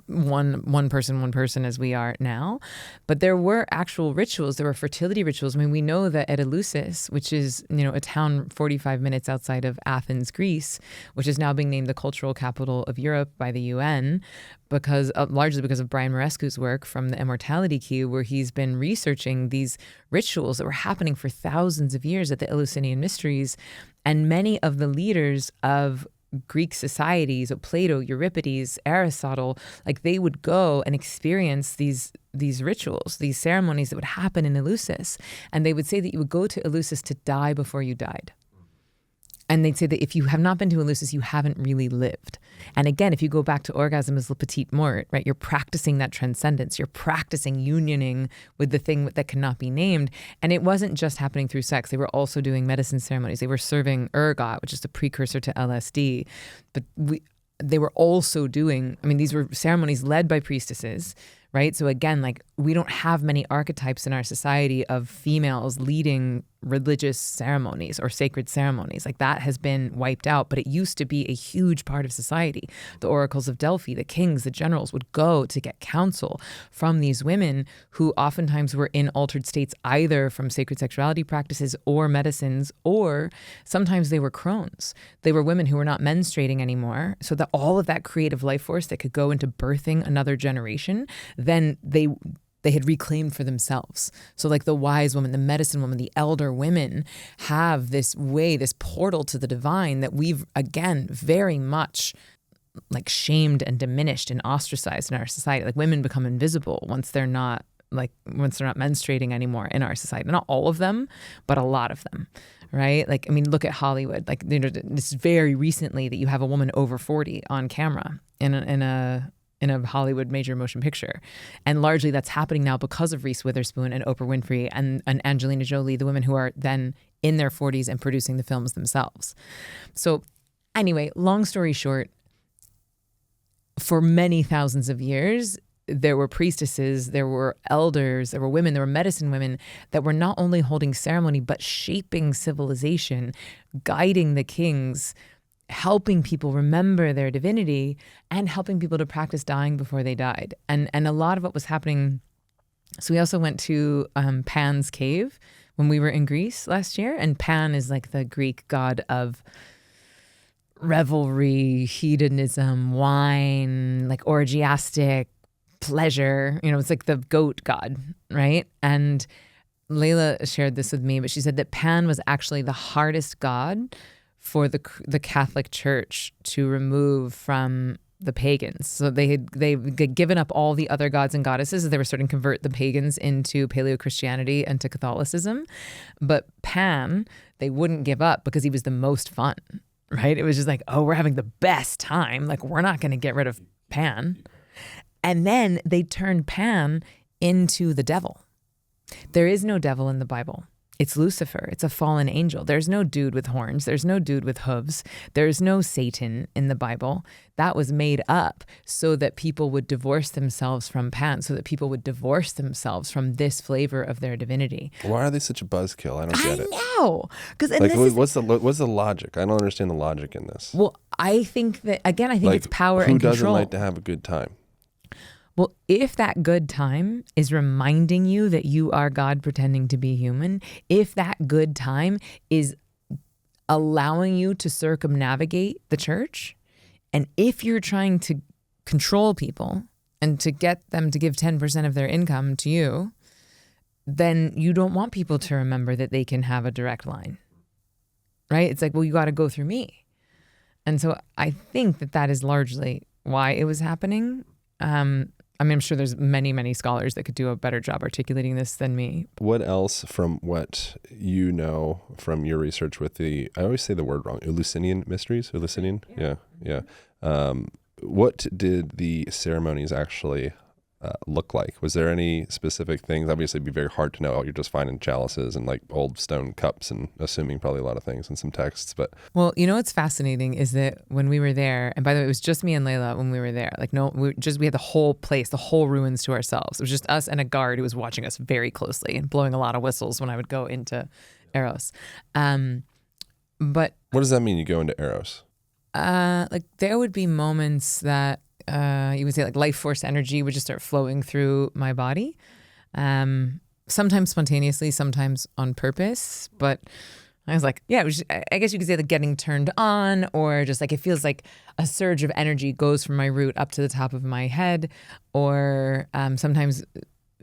Speaker 1: one person as we are now, but there were actual rituals. There were fertility rituals. I mean, we know that at Eleusis, which is a town 45 minutes outside of Athens, Greece, which is now being named the cultural capital of Europe by the UN, largely because of Brian Marescu's work from the Immortality Key, where he's been researching these rituals that were happening for thousands of years at the Eleusinian Mysteries, and many of the leaders of Greek societies, Plato, Euripides, Aristotle, like they would go and experience these rituals, these ceremonies that would happen in Eleusis. And they would say that you would go to Eleusis to die before you died. And they'd say that if you have not been to Eleusis, you haven't really lived. And again, if you go back to orgasm as le petit mort, right, you're practicing that transcendence. You're practicing unioning with the thing that cannot be named. And it wasn't just happening through sex. They were also doing medicine ceremonies. They were serving ergot, which is the precursor to LSD. But they were also doing, I mean, these were ceremonies led by priestesses, right? So again, like we don't have many archetypes in our society of females leading religious ceremonies or sacred ceremonies. Like that has been wiped out, but it used to be a huge part of society. The oracles of Delphi, the kings, the generals would go to get counsel from these women who oftentimes were in altered states, either from sacred sexuality practices or medicines, or sometimes they were crones. They were women who were not menstruating anymore. So that all of that creative life force that could go into birthing another generation, then they had reclaimed for themselves. So like the wise woman, the medicine woman, the elder women have this way, this portal to the divine that we've, again, very much like shamed and diminished and ostracized in our society. Like women become invisible once they're not menstruating anymore in our society. Not all of them, but a lot of them. Right? Like, I mean, look at Hollywood. Like, this is very recently that you have a woman over 40 on camera in a Hollywood major motion picture. And largely that's happening now because of Reese Witherspoon and Oprah Winfrey and Angelina Jolie, the women who are then in their 40s and producing the films themselves. So anyway, long story short, for many thousands of years, there were priestesses, there were elders, there were women, there were medicine women that were not only holding ceremony, but shaping civilization, guiding the kings, helping people remember their divinity and helping people to practice dying before they died. And a lot of what was happening. So we also went to Pan's cave when we were in Greece last year. And Pan is like the Greek god of revelry, hedonism, wine, like orgiastic pleasure. You know, it's like the goat god, right? And Layla shared this with me, but she said that Pan was actually the hardest god for the Catholic Church to remove from the pagans. So they'd given up all the other gods and goddesses as they were starting to convert the pagans into Paleo-Christianity and to Catholicism. But Pan, they wouldn't give up because he was the most fun, right? It was just like, oh, we're having the best time. Like, we're not going to get rid of Pan. And then they turned Pan into the devil. There is no devil in the Bible. It's Lucifer. It's a fallen angel. There's no dude with horns. There's no dude with hooves. There's no Satan in the Bible. That was made up so that people would divorce themselves from Pan, so that people would divorce themselves from this flavor of their divinity.
Speaker 2: Why are they such a buzzkill? I don't get it.
Speaker 1: I know.
Speaker 2: Like, what's the logic? I don't understand the logic in this.
Speaker 1: Well, I think that, again, I think
Speaker 2: like,
Speaker 1: it's power
Speaker 2: and
Speaker 1: control.
Speaker 2: Who doesn't like to have a good time?
Speaker 1: Well, if that good time is reminding you that you are God pretending to be human, if that good time is allowing you to circumnavigate the church, and if you're trying to control people and to get them to give 10% of their income to you, then you don't want people to remember that they can have a direct line, right? It's like, well, you got to go through me. And so I think that is largely why it was happening. I mean, I'm sure there's many, many scholars that could do a better job articulating this than me.
Speaker 2: What else from what you know from your research with I always say the word wrong, Eleusinian mysteries? Eleusinian? Yeah. What did the ceremonies actually look like? Was there any specific things? Obviously, it'd be very hard to know. Oh, you're just finding chalices and like old stone cups and assuming probably a lot of things and some texts. But
Speaker 1: well, you know what's fascinating is that when we were there, and by the way, it was just me and Layla when we were there. Like, we had the whole place, the whole ruins to ourselves. It was just us and a guard who was watching us very closely and blowing a lot of whistles when I would go into Eros. But
Speaker 2: what does that mean? You go into Eros?
Speaker 1: Like there would be moments that you would say like life force energy would just start flowing through my body. Sometimes spontaneously, sometimes on purpose. But I was like, yeah, I guess you could say like getting turned on, or just like it feels like a surge of energy goes from my root up to the top of my head. Or sometimes,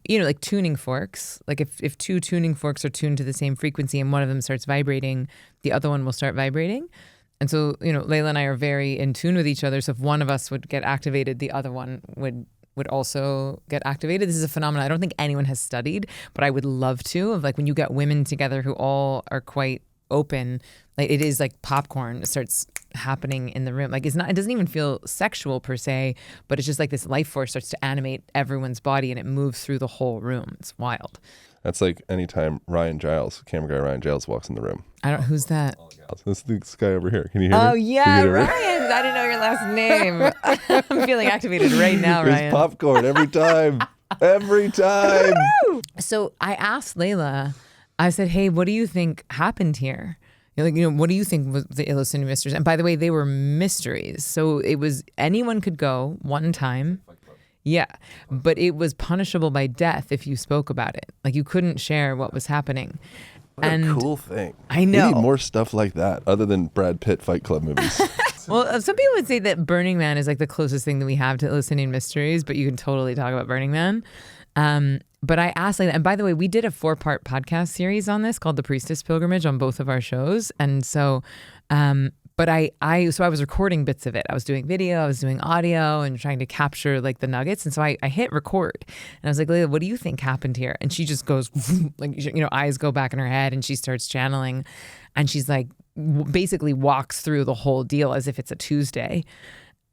Speaker 1: you know, like tuning forks. Like if two tuning forks are tuned to the same frequency and one of them starts vibrating, the other one will start vibrating. And so, Layla and I are very in tune with each other. So if one of us would get activated, the other one would also get activated. This is a phenomenon I don't think anyone has studied, but I would love to, of like when you get women together who all are quite open, like it is like popcorn. It starts happening in the room. Like it doesn't even feel sexual per se, but it's just like this life force starts to animate everyone's body and it moves through the whole room. It's wild.
Speaker 2: That's like anytime camera guy Ryan Giles walks in the room.
Speaker 1: Who's that?
Speaker 2: This guy over here. Can you hear me?
Speaker 1: Oh yeah, Ryan. I didn't know your last name. I'm feeling activated right now, Ryan.
Speaker 2: There's popcorn every time. Every time.
Speaker 1: So I asked Layla, I said, hey, what do you think happened here? What do you think was the Eleusinian mysteries? And by the way, they were mysteries. So it was anyone could go one time. Yeah, but it was punishable by death if you spoke about it. Like you couldn't share what was happening.
Speaker 2: What a cool thing.
Speaker 1: I know.
Speaker 2: We need more stuff like that other than Brad Pitt Fight Club movies.
Speaker 1: Well, some people would say that Burning Man is like the closest thing that we have to Eleusinian mysteries, but you can totally talk about Burning Man. But I asked, and by the way, we did a 4-part podcast series on this called The Priestess Pilgrimage on both of our shows. And so, but I was recording bits of it. I was doing video, I was doing audio and trying to capture like the nuggets. And so I hit record and I was like, Layla, what do you think happened here? And she just goes like, eyes go back in her head and she starts channeling and she's like, basically walks through the whole deal as if it's a Tuesday.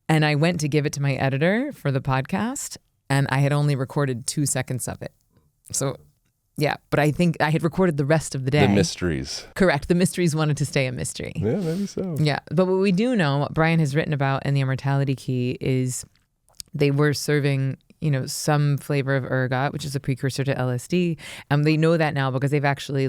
Speaker 1: And I went to give it to my editor for the podcast and I had only recorded 2 seconds of it. So yeah, but I think I had recorded the rest of the day.
Speaker 2: The mysteries.
Speaker 1: Correct. The mysteries wanted to stay a mystery.
Speaker 2: Yeah, maybe so.
Speaker 1: Yeah. But what we do know, what Brian has written about in The Immortality Key is they were serving, some flavor of ergot, which is a precursor to LSD. And they know that now because they've actually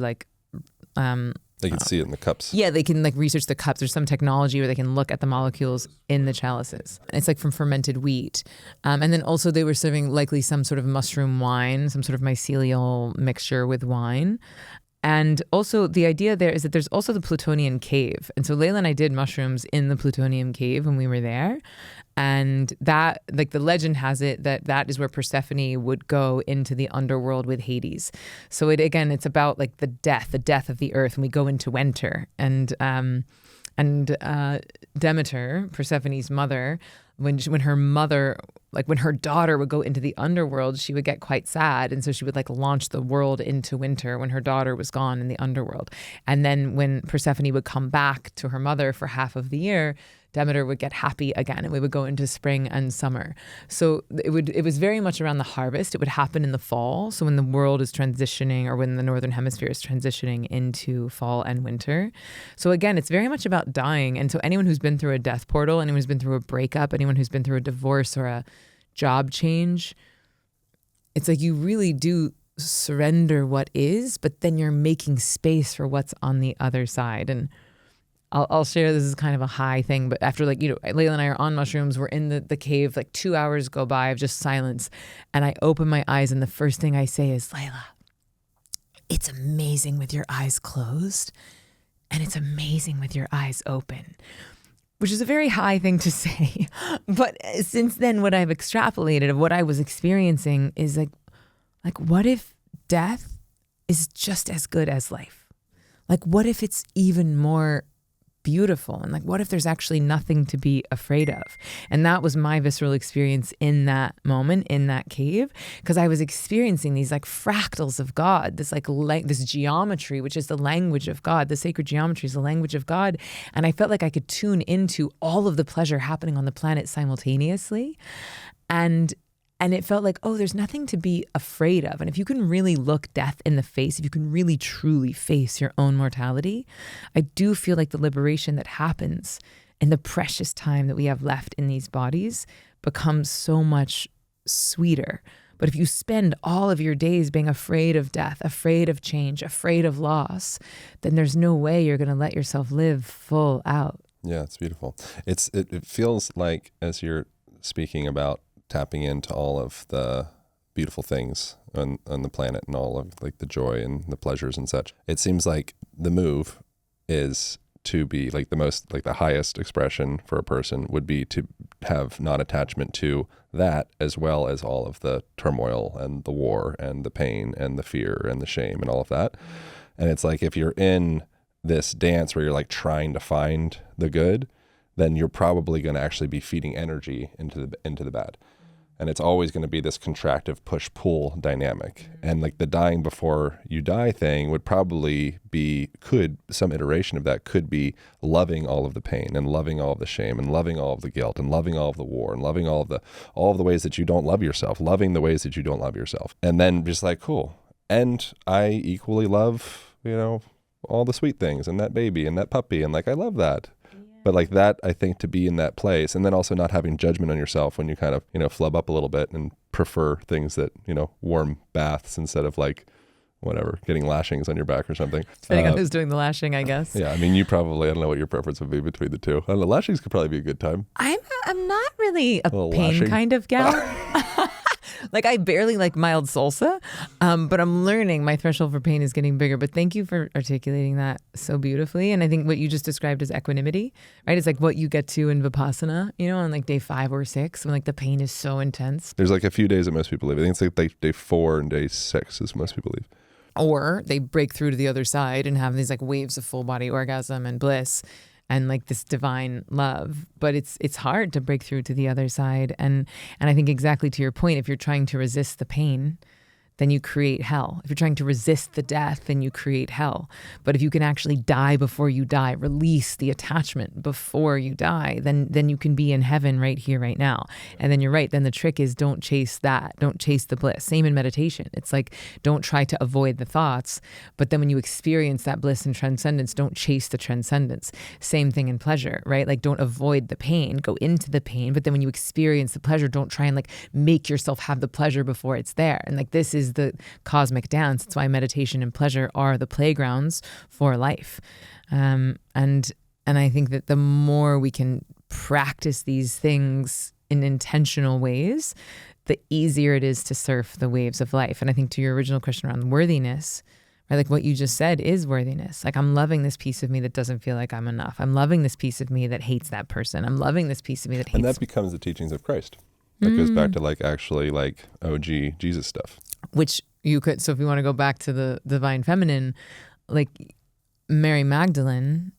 Speaker 2: they can see it in the cups.
Speaker 1: Yeah, they can research the cups. There's some technology where they can look at the molecules in the chalices. It's like from fermented wheat. And then also they were serving likely some sort of mushroom wine, some sort of mycelial mixture with wine. And also the idea there is that there's also the Plutonian cave. And so Layla and I did mushrooms in the Plutonian cave when we were there. And that, like the legend has it that is where Persephone would go into the underworld with Hades. So it's about like the death of the earth, and we go into winter. And Demeter, Persephone's mother, when her daughter would go into the underworld, she would get quite sad. And so she would launch the world into winter when her daughter was gone in the underworld. And then when Persephone would come back to her mother for half of the year, Demeter would get happy again and we would go into spring and summer. So it was very much around the harvest. It would happen in the fall. So when the world is transitioning or when the Northern Hemisphere is transitioning into fall and winter. So again, it's very much about dying. And so anyone who's been through a death portal, anyone who's been through a breakup, anyone who's been through a divorce or a job change, it's like you really do surrender what is, but then you're making space for what's on the other side. And I'll share, this is kind of a high thing, but after Layla and I are on mushrooms, we're in the cave, 2 hours go by of just silence. And I open my eyes and the first thing I say is, Layla, it's amazing with your eyes closed and it's amazing with your eyes open, which is a very high thing to say. But since then, what I've extrapolated of what I was experiencing is like, what if death is just as good as life? What if it's even more beautiful? And what if there's actually nothing to be afraid of? And that was my visceral experience in that moment, in that cave, because I was experiencing these fractals of God, this this geometry, which is the language of God. The sacred geometry is the language of God. And I felt like I could tune into all of the pleasure happening on the planet simultaneously. And it felt like, oh, there's nothing to be afraid of. And if you can really look death in the face, if you can really truly face your own mortality, I do feel like the liberation that happens in the precious time that we have left in these bodies becomes so much sweeter. But if you spend all of your days being afraid of death, afraid of change, afraid of loss, then there's no way you're going to let yourself live full out.
Speaker 2: Yeah, it's beautiful. It feels like, as you're speaking about tapping into all of the beautiful things on the planet and all of the joy and the pleasures and such, it seems like the move is to be the most, the highest expression for a person would be to have non-attachment to that, as well as all of the turmoil and the war and the pain and the fear and the shame and all of that. And it's if you're in this dance where you're like trying to find the good, then you're probably going to actually be feeding energy into the bad. And it's always going to be this contractive push-pull dynamic. And like the dying before you die thing would probably be, some iteration of that could be loving all of the pain and loving all of the shame and loving all of the guilt and loving all of the war and loving all of the ways that you don't love yourself, loving the ways that you don't love yourself. And then just like, cool. And I equally love, all the sweet things and that baby and that puppy. And like, I love that. But like that, I think, to be in that place, and then also not having judgment on yourself when you kind of, flub up a little bit and prefer things that, warm baths instead of like, whatever, getting lashings on your back or something.
Speaker 1: Depending on who's doing the lashing, I guess.
Speaker 2: Yeah, I mean, you probably, I don't know what your preference would be between the two. I don't know, lashings could probably be a good time.
Speaker 1: I'm not really a pain
Speaker 2: lashing.
Speaker 1: kind of gal. Like I barely like mild salsa, but I'm learning. My threshold for pain is getting bigger. But thank you for articulating that so beautifully. And I think what you just described as equanimity, right? It's like what you get to in Vipassana, on like day 5 or 6 when like the pain is so intense.
Speaker 2: There's like a few days that most people leave. I think it's like day 4 and day 6 is most people leave.
Speaker 1: Or they break through to the other side and have these like waves of full body orgasm and bliss and like this divine love. But it's hard to break through to the other side. And I think exactly to your point, if you're trying to resist the pain, then you create hell. If you're trying to resist the death, then you create hell. But if you can actually die before you die, release the attachment before you die, then you can be in heaven right here, right now. And then you're right. Then the trick is don't chase that. Don't chase the bliss. Same in meditation. It's like, don't try to avoid the thoughts. But then when you experience that bliss and transcendence, don't chase the transcendence. Same thing in pleasure, right? Like don't avoid the pain, go into the pain. But then when you experience the pleasure, don't try and like make yourself have the pleasure before it's there. And like this is the cosmic dance. It's why meditation and pleasure are the playgrounds for life. And I think that the more we can practice these things in intentional ways, the easier it is to surf the waves of life. And I think to your original question around worthiness, right? Like what you just said is worthiness. Like I'm loving this piece of me that doesn't feel like I'm enough. I'm loving this piece of me that hates that person. I'm loving this piece of me that hates.
Speaker 2: And that becomes the teachings of Christ. That goes back to like actually like OG Jesus stuff.
Speaker 1: Which you could, so if you want to go back to the divine feminine, like Mary Magdalene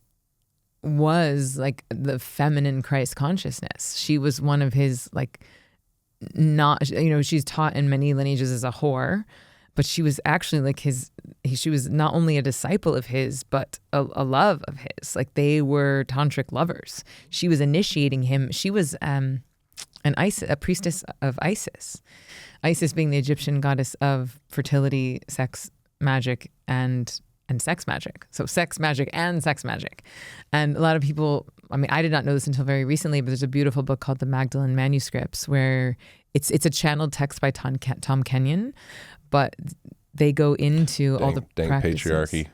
Speaker 1: was like the feminine Christ consciousness. She was one of his like, not, she's taught in many lineages as a whore, but she was actually like she was not only a disciple of his, but a love of his. Like they were tantric lovers. She was initiating him. She was a priestess of Isis. Isis being the Egyptian goddess of fertility, sex, magic, and sex magic. So sex magic and sex magic. And a lot of people, I did not know this until very recently, but there's a beautiful book called The Magdalene Manuscripts where it's a channeled text by Tom Kenyon, but they go into all the practices.
Speaker 2: Patriarchy.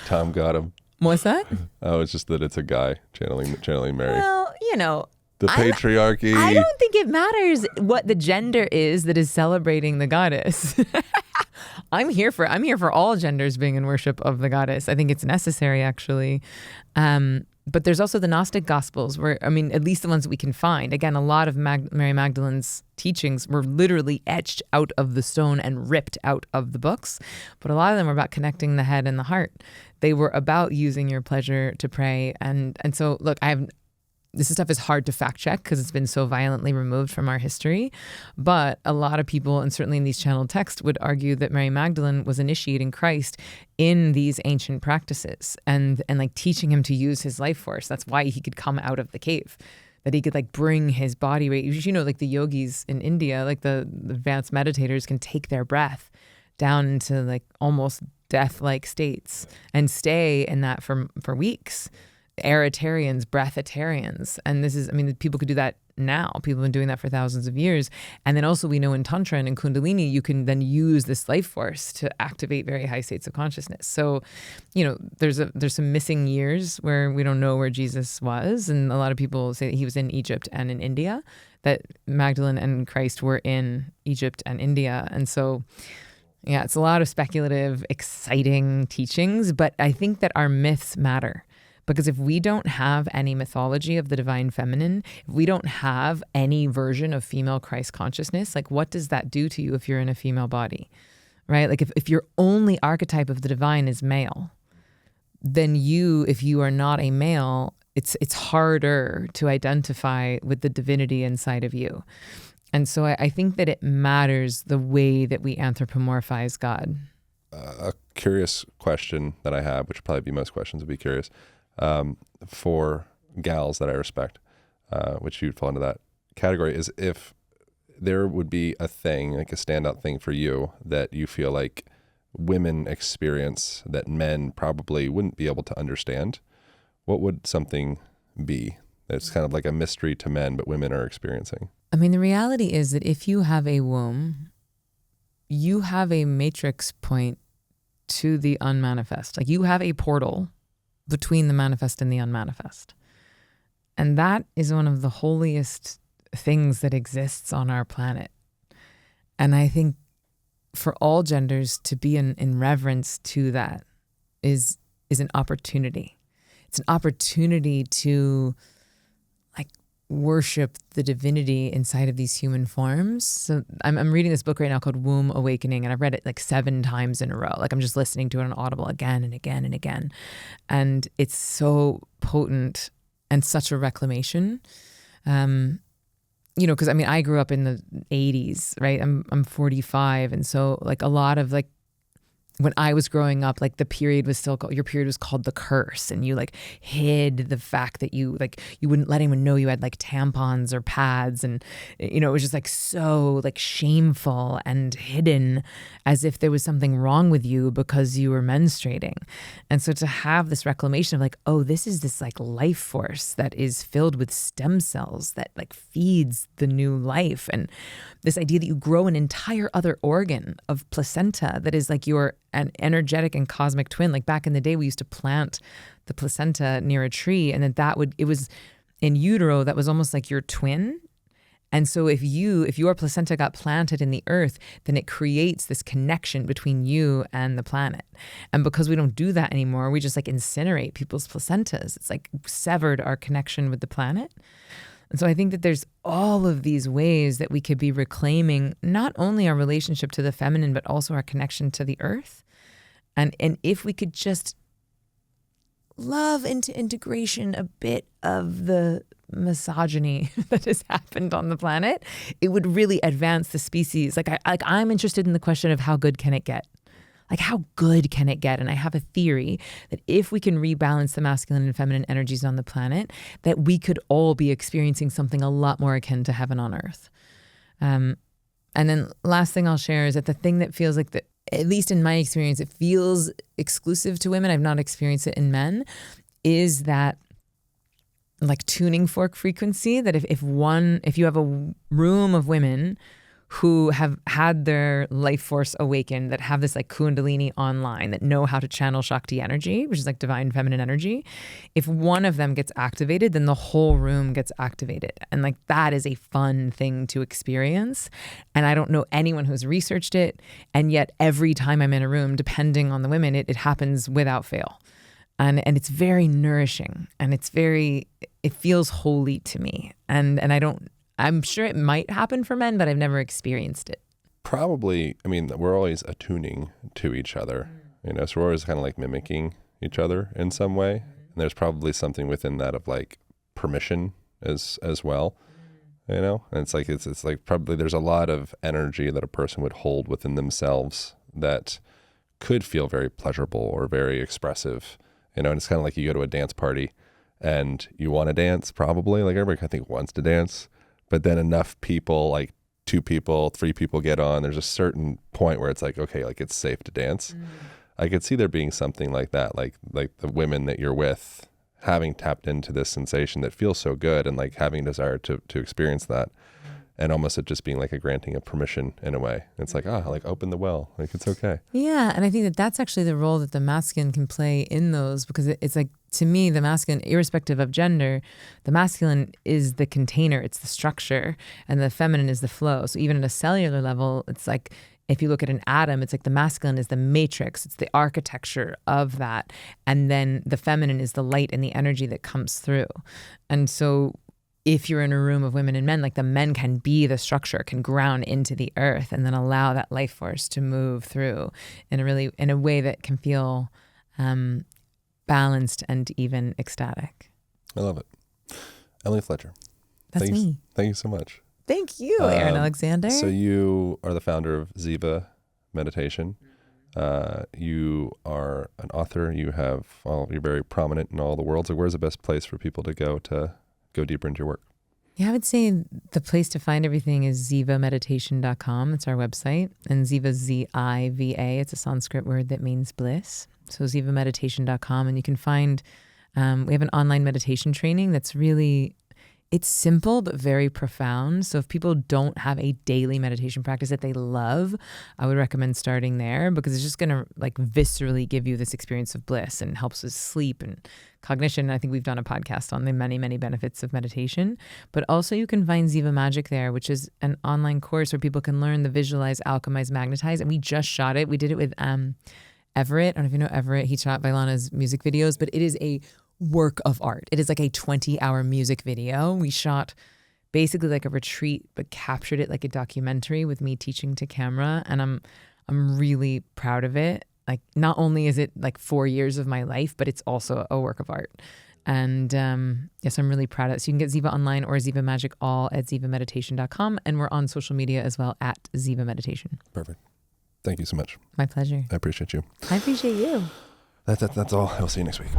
Speaker 2: Tom got him.
Speaker 1: What's that?
Speaker 2: Oh, it's just that it's a guy channeling Mary.
Speaker 1: Well,
Speaker 2: the patriarchy.
Speaker 1: I don't think it matters what the gender is that is celebrating the goddess. I'm here for all genders being in worship of the goddess. I think it's necessary, actually. But there's also the Gnostic Gospels where, at least the ones that we can find. Again, a lot of Mary Magdalene's teachings were literally etched out of the stone and ripped out of the books. But a lot of them were about connecting the head and the heart. They were about using your pleasure to pray. And so, look, this stuff is hard to fact check because it's been so violently removed from our history. But a lot of people, and certainly in these channeled texts, would argue that Mary Magdalene was initiating Christ in these ancient practices and like teaching him to use his life force. That's why he could come out of the cave, that he could like bring his body weight. Like the yogis in India, like the advanced meditators can take their breath down into like almost death-like states and stay in that for weeks. Aeritarians, breatharians. And this is, people could do that now. People have been doing that for thousands of years. And then also we know in Tantra and in Kundalini, you can then use this life force to activate very high states of consciousness. So, there's some missing years where we don't know where Jesus was. And a lot of people say that he was in Egypt and in India, that Magdalene and Christ were in Egypt and India. And so, yeah, it's a lot of speculative, exciting teachings, but I think that our myths matter. Because if we don't have any mythology of the divine feminine, if we don't have any version of female Christ consciousness, like what does that do to you if you're in a female body, right? Like if your only archetype of the divine is male, then if you are not a male, it's harder to identify with the divinity inside of you. And so I think that it matters the way that we anthropomorphize God.
Speaker 2: A curious question that I have, which would probably be most questions would be curious, for gals that I respect, which you'd fall into that category, is if there would be a thing, like a standout thing for you that you feel like women experience that men probably wouldn't be able to understand, what would something be that's kind of like a mystery to men, but women are experiencing?
Speaker 1: I mean, the reality is that if you have a womb, you have a matrix point to the unmanifest. Like you have a portal between the manifest and the unmanifest. And that is one of the holiest things that exists on our planet. And I think for all genders to be in reverence to that is an opportunity. It's an opportunity to worship the divinity inside of these human forms. So I'm reading this book right now called Womb Awakening, and I've read it like 7 times in a row. Like I'm just listening to it on Audible again and again and again. And it's so potent and such a reclamation. Because I mean, I grew up in the 80s, right? I'm 45. And so like a lot of like, when I was growing up, like your period was called the curse, and you like hid the fact that you wouldn't let anyone know you had like tampons or pads, and it was just like so like shameful and hidden, as if there was something wrong with you because you were menstruating. And so to have this reclamation of like, oh, this is this like life force that is filled with stem cells that like feeds the new life, and this idea that you grow an entire other organ of placenta that is like an energetic and cosmic twin. Like back in the day, we used to plant the placenta near a tree, and then it was in utero, that was almost like your twin. And so if your placenta got planted in the earth, then it creates this connection between you and the planet. And because we don't do that anymore, we just like incinerate people's placentas. It's like severed our connection with the planet. And so I think that there's all of these ways that we could be reclaiming not only our relationship to the feminine, but also our connection to the earth. And if we could just love into integration a bit of the misogyny that has happened on the planet, it would really advance the species. I'm interested in the question of how good can it get? Like, how good can it get? And I have a theory that if we can rebalance the masculine and feminine energies on the planet, that we could all be experiencing something a lot more akin to heaven on earth. And then last thing I'll share is that the thing that feels like, at least in my experience, it feels exclusive to women, I've not experienced it in men, is that like tuning fork frequency, that if you have a room of women who have had their life force awakened, that have this like kundalini online, that know how to channel Shakti energy, which is like divine feminine energy. If one of them gets activated, then the whole room gets activated. And like that is a fun thing to experience. And I don't know anyone who's researched it. And yet every time I'm in a room, depending on the women, it happens without fail. And it's very nourishing, and it feels holy to me. And I'm sure it might happen for men, but I've never experienced it.
Speaker 2: Probably, I mean, we're always attuning to each other, so we're always kind of like mimicking each other in some way. And there's probably something within that of like permission as well, and it's like probably there's a lot of energy that a person would hold within themselves that could feel very pleasurable or very expressive, and it's kind of like you go to a dance party and you want to dance, probably like everybody I think wants to dance. But then enough people, like 2 people, 3 people get on, there's a certain point where it's like, okay, like it's safe to dance. I could see there being something like that, like the women that you're with having tapped into this sensation that feels so good, and like having desire to experience that, and almost it just being like a granting of permission in a way. It's like, like open the well, like it's okay.
Speaker 1: Yeah, and I think that that's actually the role that the masculine can play in those, because it's like, to me, the masculine, irrespective of gender, the masculine is the container, it's the structure, and the feminine is the flow. So even at a cellular level, it's like, if you look at an atom, it's like the masculine is the matrix, it's the architecture of that. And then the feminine is the light and the energy that comes through. And so if you're in a room of women and men, like the men can be the structure, can ground into the earth, and then allow that life force to move through in a way that can feel balanced and even ecstatic.
Speaker 2: I love it. Emily Fletcher.
Speaker 1: That's me.
Speaker 2: Thank you so much.
Speaker 1: Thank you, Aaron Alexander.
Speaker 2: So you are the founder of Ziva Meditation. You are an author. You're very prominent in all the worlds. Like, where's the best place for people to go deeper into your work?
Speaker 1: Yeah, I would say the place to find everything is zivameditation.com. It's our website. And Ziva, Z-I-V-A. It's a Sanskrit word that means bliss. So zivameditation.com. And you can find, we have an online meditation training that's really, it's simple but very profound. So if people don't have a daily meditation practice that they love, I would recommend starting there, because it's just going to like viscerally give you this experience of bliss and helps with sleep and cognition. I think we've done a podcast on the many, many benefits of meditation. But also you can find Ziva Magic there, which is an online course where people can learn the visualize, alchemize, magnetize. And we just shot it. We did it with Everett. I don't know if you know Everett. He shot Vailana's music videos, but it is a work of art. It is like a 20-hour music video. We shot basically like a retreat, but captured it like a documentary with me teaching to camera. And I'm really proud of it. Like, not only is it like 4 years of my life, but it's also a work of art. And yes, I'm really proud of it. So you can get Ziva online or Ziva Magic all at zivameditation.com. And we're on social media as well at Ziva Meditation.
Speaker 2: Perfect. Thank you so much.
Speaker 1: My pleasure.
Speaker 2: I appreciate you.
Speaker 1: I appreciate you.
Speaker 2: That's all. I'll see you next week.